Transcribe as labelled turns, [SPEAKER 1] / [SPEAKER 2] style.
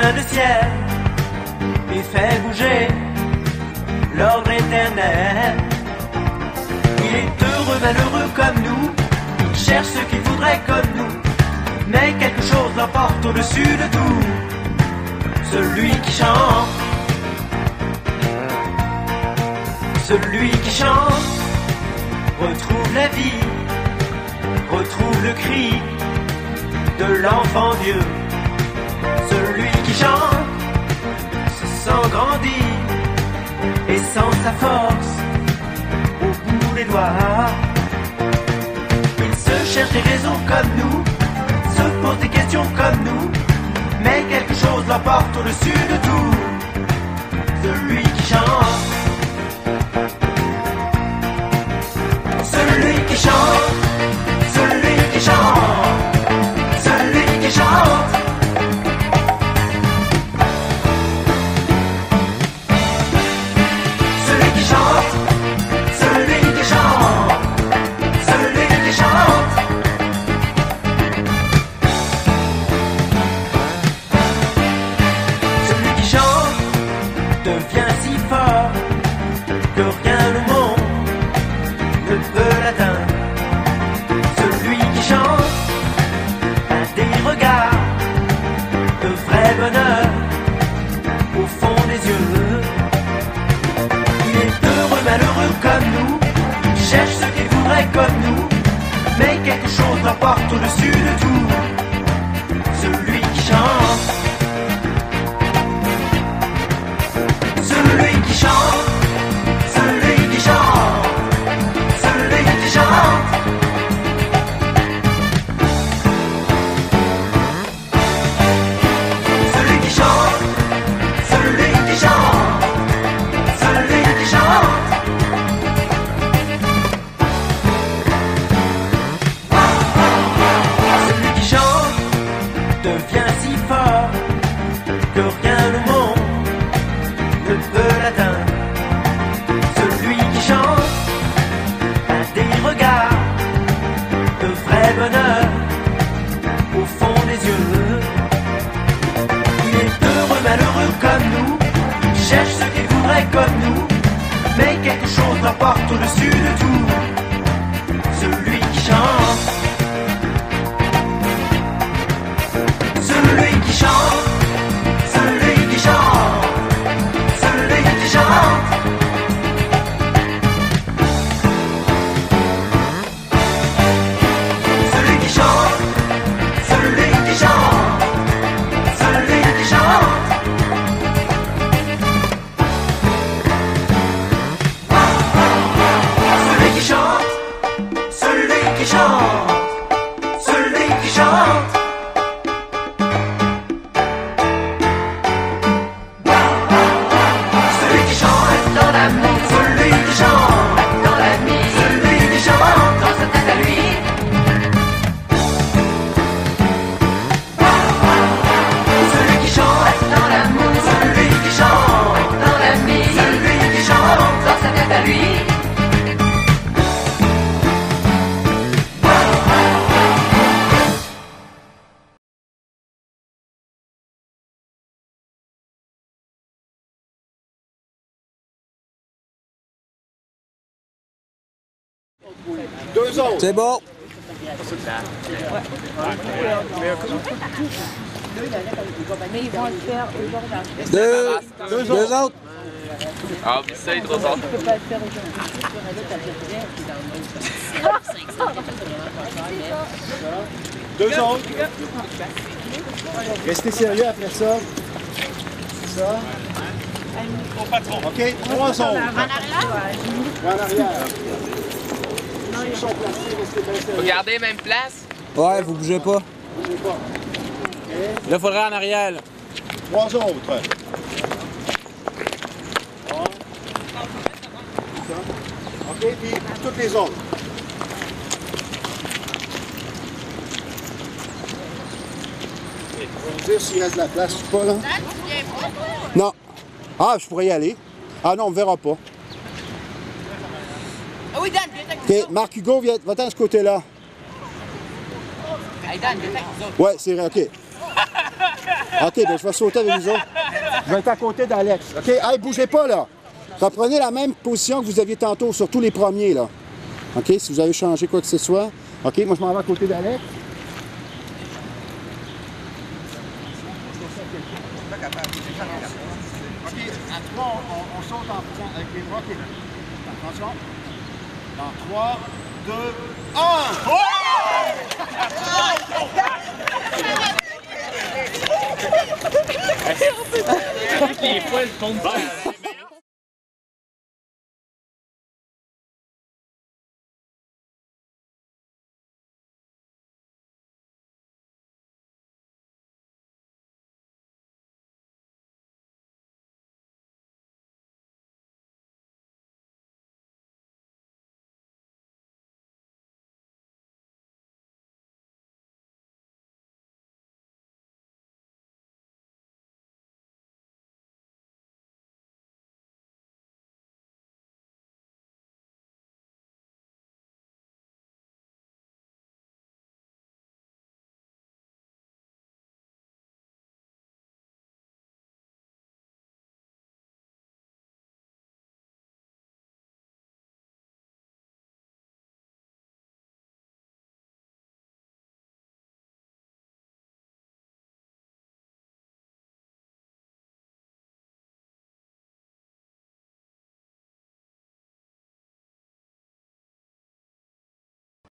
[SPEAKER 1] main le ciel et fait bouger l'ordre éternel. Il est heureux, malheureux comme nous, il cherche ce qu'il voudrait comme nous, mais quelque chose l'emporte au-dessus de tout. Celui qui chante, celui qui chante, retrouve la vie, retrouve le cri de l'enfant Dieu. Celui qui chante se sent grandir et sent sa force au bout des doigts. Il se cherche des raisons comme nous, se pose des questions comme nous, mais quelque chose l'emporte au-dessus de tout. Celui qui chante, celui qui chante, celui qui chante, celui qui chante. Celui qui chante, celui qui chante, celui qui chante. Celui qui chante devient si fort que rien au monde ne peut l'atteindre. Celui qui chante a des regards de vrai bonheur au fond des yeux. Il est heureux, malheureux comme nous, il cherche ce qu'il voudrait comme nous, mais quelque chose l'emporte au-dessus de tout. Celui qui chante, celui qui chante, celui qui chante, celui qui chante. Celui qui chante, celui qui chante, celui qui chante. Celui qui chante devient si fort que rien au monde ne peut l'atteindre. Celui qui chante a des regards de vrai bonheur au fond des yeux. Il est heureux, malheureux comme nous, il cherche ce qu'il voudrait comme nous, mais quelque chose l'emporte au-dessus de tout. Celui qui chante, celui qui chante, celui qui chante, celui qui chante. Celui qui chante, celui qui chante, celui qui chante. Celui qui chante, celui qui chante, celui qui chante. Celui qui chante dans l'amour, celui qui chante dans la nuit, celui qui chante dans sa tête à lui. Celui qui chante dans l'amour, celui qui chante dans la nuit, celui qui chante dans sa tête à lui.
[SPEAKER 2] Deux autres.
[SPEAKER 3] C'est bon.
[SPEAKER 4] Mais ils vont le faire aujourd'hui.
[SPEAKER 3] Deux autres.
[SPEAKER 5] Ah, puis ça, il est trop tard.
[SPEAKER 4] Je peux pas le faire aujourd'hui.
[SPEAKER 2] Deux autres. Restez sérieux après ça. Ça. OK, trois autres. En arrière? En arrière. Ils sont placés, restez bien sérieux.
[SPEAKER 5] Regardez, même place.
[SPEAKER 3] Ouais, vous bougez pas.
[SPEAKER 2] Bougez pas.
[SPEAKER 3] Là, faudrait en arrière. Là.
[SPEAKER 2] Trois autres. OK, puis toutes les autres. On va vous dire s'il reste de la place ou pas, là. Non. Ah, je pourrais y aller. Ah non, on ne verra pas.
[SPEAKER 6] Ah oui, Dan, viens avec nous
[SPEAKER 2] OK,
[SPEAKER 6] autres.
[SPEAKER 2] Marc Hugo, va-t'en de ce côté-là.
[SPEAKER 6] Hey, Dan, viens avec nous autres.
[SPEAKER 2] Ouais, c'est vrai, OK. OK, ben je vais sauter avec vous autres. Je vais être à côté d'Alex. OK, hey, bougez pas, là. Reprenez la même position que vous aviez tantôt sur tous les premiers, là. OK, si vous avez changé quoi que ce soit. OK, moi, je m'en vais à côté d'Alex. OK, à 3, on saute en faisant avec les bras. OK, attention. Dans 3, 2, 1!
[SPEAKER 5] Les fois, le compte.